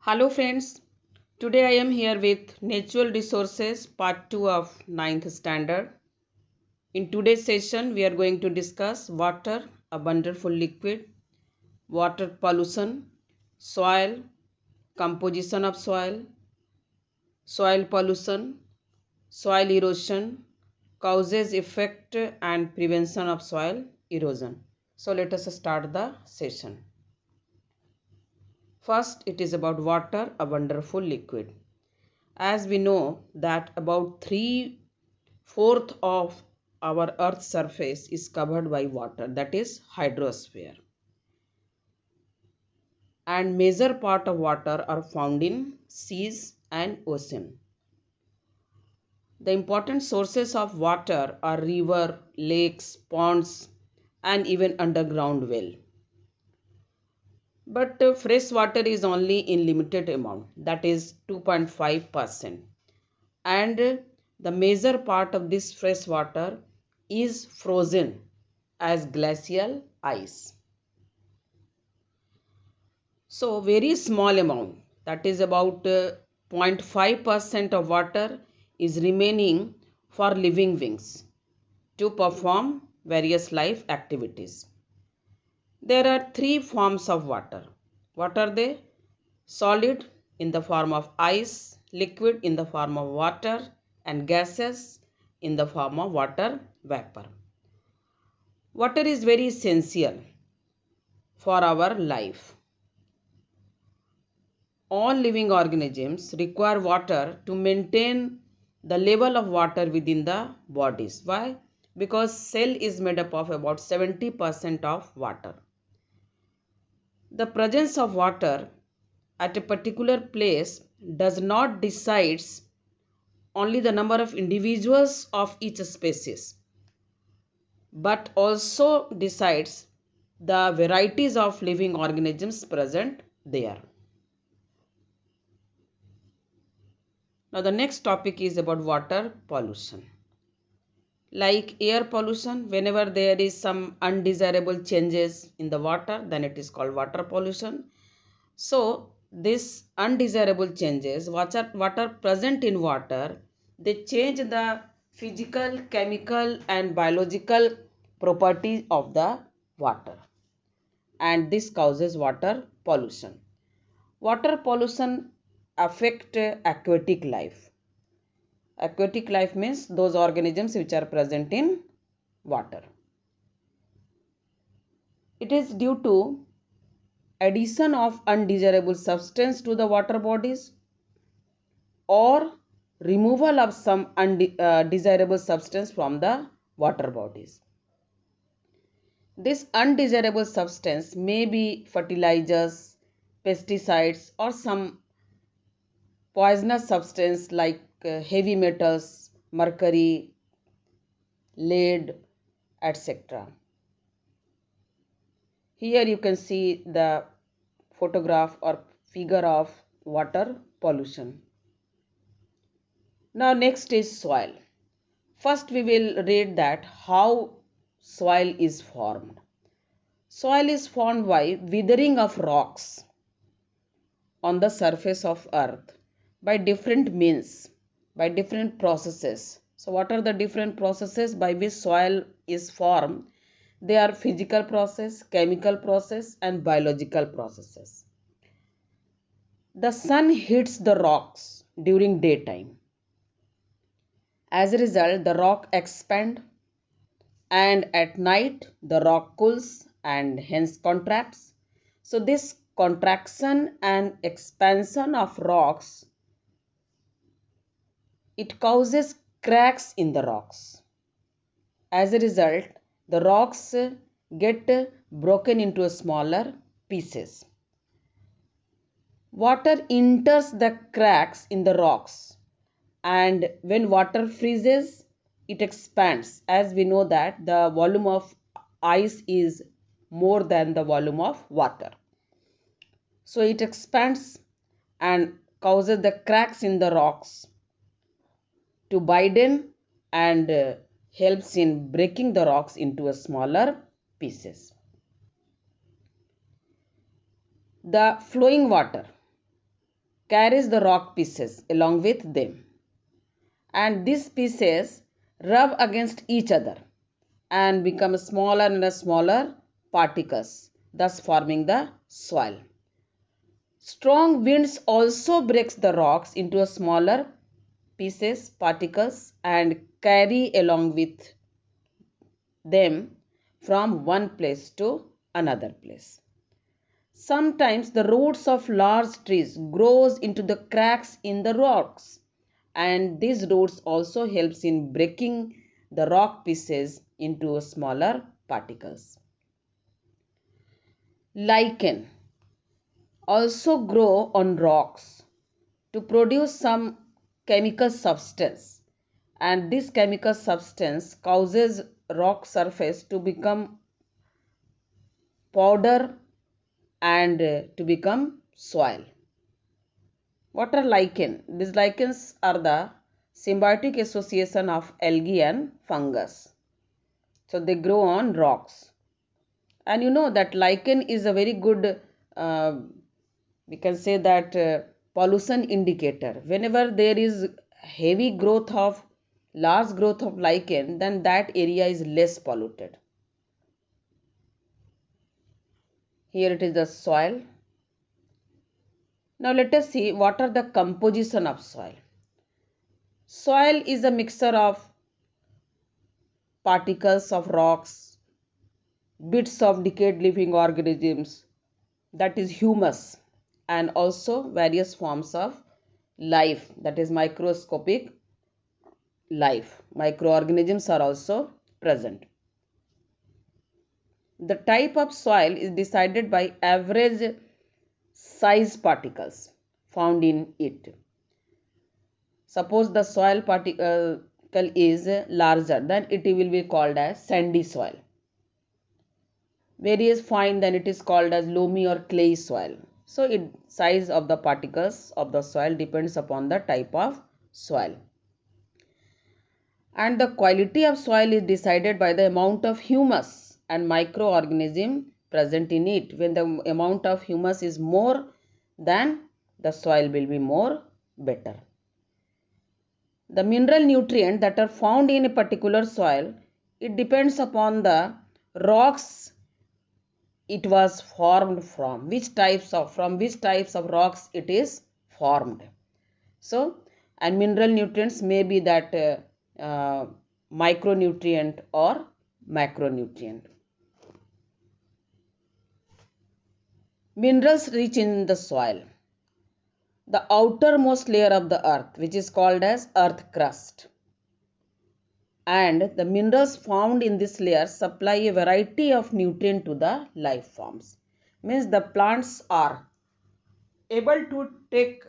Hello friends, today I am here with Natural Resources Part 2 of 9th Standard. In today's session, we are going to discuss water, a wonderful liquid, water pollution, soil, composition of soil pollution, soil erosion, causes, effect and prevention of soil erosion. So let us start the session. First, it is about water, a wonderful liquid. As we know that about 3/4 of our Earth's surface is covered by water, that is hydrosphere. And major part of water are found in seas and ocean. The important sources of water are river, lakes, ponds and even underground well. But fresh water is only in limited amount, that is 2.5%. And the major part of this fresh water is frozen as glacial ice. So very small amount, that is about 0.5% of water is remaining for living beings to perform various life activities. There are three forms of water. What are they? Solid in the form of ice, liquid in the form of water, and gaseous in the form of water vapor. Water is very essential for our life. All living organisms require water to maintain the level of water within the bodies. Why? Because cell is made up of about 70% of water. The presence of water at a particular place does not decide only the number of individuals of each species, but also decides the varieties of living organisms present there. Now the next topic is about water pollution. Like air pollution, whenever there is some undesirable changes in the water, then it is called water pollution. So these undesirable changes, what are present in water, they change the physical, chemical and biological properties of the water, and this causes water pollution. Water pollution affect aquatic life. Aquatic life means those organisms which are present in water. It is due to addition of undesirable substance to the water bodies or removal of some undesirable substance from the water bodies. This undesirable substance may be fertilizers, pesticides or some poisonous substance like heavy metals, mercury, lead, etc. Here you can see the photograph or figure of water pollution. Now next is soil. First we will read that how soil is formed. Soil is formed by withering of rocks on the surface of earth by different means, by different processes. So what are the different processes by which soil is formed? They are physical process, chemical process and biological processes. The sun hits the rocks during daytime. As a result, the rock expands, and at night the rock cools and hence contracts. So this contraction and expansion of rocks, it causes cracks in the rocks. As a result, the rocks get broken into smaller pieces. Water enters the cracks in the rocks, and when water freezes, it expands. As we know that the volume of ice is more than the volume of water. So it expands and causes the cracks in the rocks to widen and helps in breaking the rocks into smaller pieces. The flowing water. carries the rock pieces along with them. And these pieces rub against each other and become smaller and smaller particles, thus forming the soil. Strong winds also breaks the rocks into a smaller pieces, particles, and carry along with them from one place to another place. Sometimes the roots of large trees grows into the cracks in the rocks, and these roots also helps in breaking the rock pieces into smaller particles. Lichen also grow on rocks to produce some chemical substance, and this chemical substance causes rock surface to become powder and to become soil. What are lichen? These lichens are the symbiotic association of algae and fungus. So they grow on rocks. And you know that lichen is a very good, we can say that pollution indicator. Whenever there is heavy growth of, large growth of lichen, then that area is less polluted. Here it is the soil. Now let us see what are the composition of soil. Soil is a mixture of particles of rocks, bits of decayed living organisms, that is humus, and also various forms of life, that is microscopic life. Microorganisms are also present. The type of soil is decided by average size particles found in it. Suppose the soil particle is larger, then it will be called as sandy soil. Very fine, then it is called as loamy or clay soil. So size of the particles of the soil depends upon the type of soil. And the quality of soil is decided by the amount of humus and microorganism present in it. When the amount of humus is more, then the soil will be more better. The mineral nutrients that are found in a particular soil, it depends upon the rocks it was formed from, which types of rocks it is formed. So, and mineral nutrients may be that micronutrient or macronutrient. Minerals rich in the soil. The outermost layer of the earth, which is called as earth crust, and the minerals found in this layer supply a variety of nutrients to the life forms. Means the plants are able to take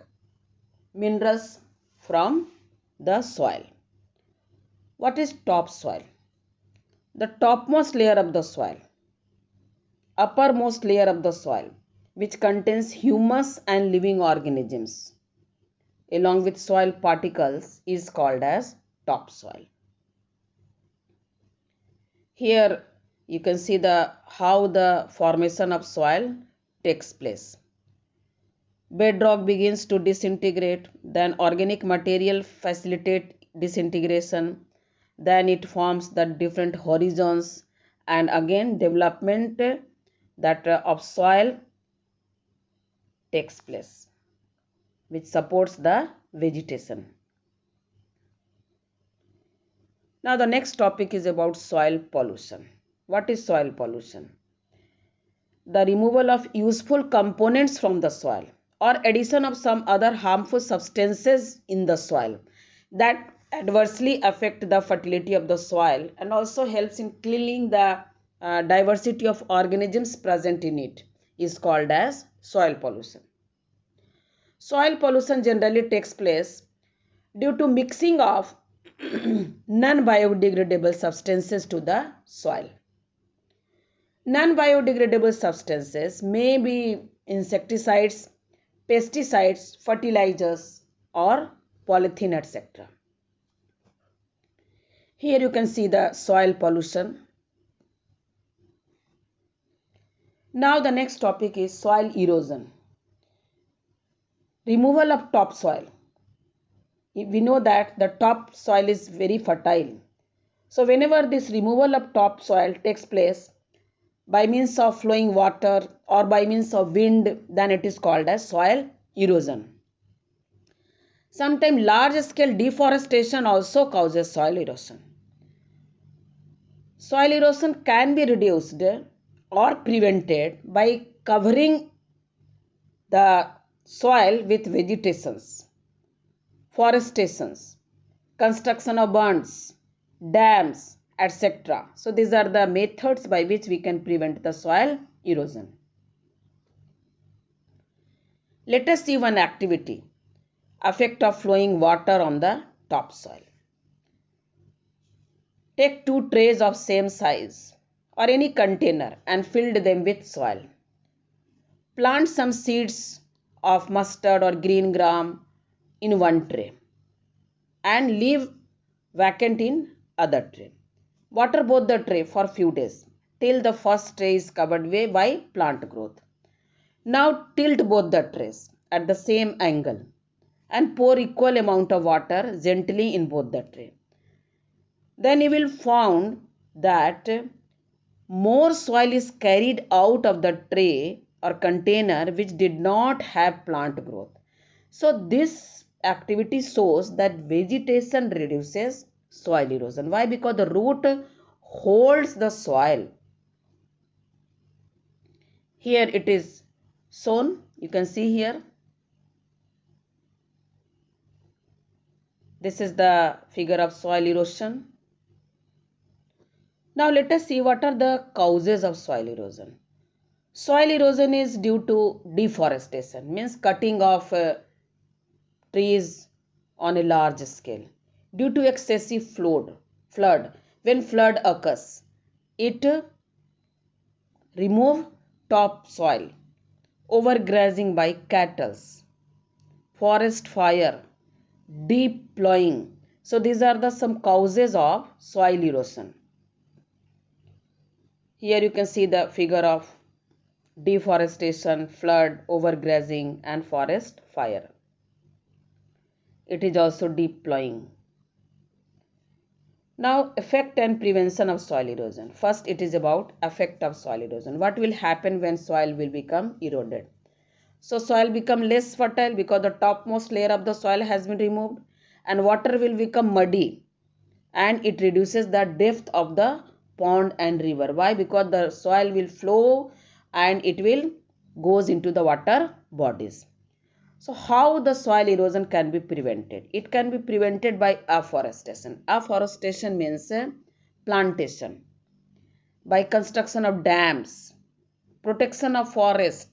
minerals from the soil. What is topsoil? The topmost layer of the soil, uppermost layer of the soil, which contains humus and living organisms along with soil particles, is called as topsoil. Here you can see how the formation of soil takes place. Bedrock begins to disintegrate, then organic material facilitate disintegration, then it forms the different horizons, and again development of soil takes place, which supports the vegetation. Now the next topic is about soil pollution. What is soil pollution? The removal of useful components from the soil or addition of some other harmful substances in the soil that adversely affect the fertility of the soil and also helps in cleaning the diversity of organisms present in it is called as soil pollution. Soil pollution generally takes place due to mixing of non-biodegradable substances to the soil. Non-biodegradable substances may be insecticides, pesticides, fertilizers, or polythene, etc. Here you can see the soil pollution. Now the next topic is soil erosion. Removal of topsoil. We know that the topsoil is very fertile. So whenever this removal of topsoil takes place by means of flowing water or by means of wind, then it is called as soil erosion. Sometimes large scale deforestation also causes soil erosion. Soil erosion can be reduced or prevented by covering the soil with vegetations, forestations, construction of bunds, dams, etc. So these are the methods by which we can prevent the soil erosion. Let us see one activity, effect of flowing water on the topsoil. Take 2 trays of same size or any container and fill them with soil. Plant some seeds of mustard or green gram in one tray and leave vacant in other tray. Water both the tray for few days till the first tray is covered by plant growth. Now tilt both the trays at the same angle and pour equal amount of water gently in both the tray. Then you will find that more soil is carried out of the tray or container which did not have plant growth. So this activity shows that vegetation reduces soil erosion. Why? Because the root holds the soil. Here it is shown. You can see here. This is the figure of soil erosion. Now let us see what are the causes of soil erosion. Soil erosion is due to deforestation, means cutting of trees on a large scale. Due to excessive flood, when flood occurs, it remove topsoil, overgrazing by cattle, forest fire, deep plowing. So these are some causes of soil erosion. Here you can see the figure of deforestation, flood, overgrazing and forest fire. It is also deep plowing. Now effect and prevention of soil erosion. First it is about effect of soil erosion. What will happen when soil will become eroded? So soil become less fertile because the topmost layer of the soil has been removed and water will become muddy and it reduces the depth of the pond and river. Why? Because the soil will flow and it will goes into the water bodies. So how the soil erosion can be prevented? It can be prevented by afforestation. Afforestation means plantation, by construction of dams, protection of forest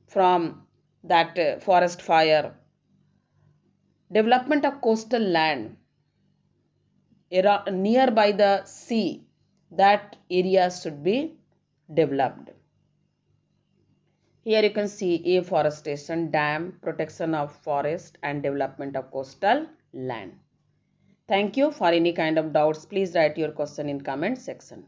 from that forest fire, development of coastal land nearby the sea, that area should be developed. Here you can see afforestation, dam, protection of forest and development of coastal land. Thank you. For any kind of doubts, please write your question in comment section.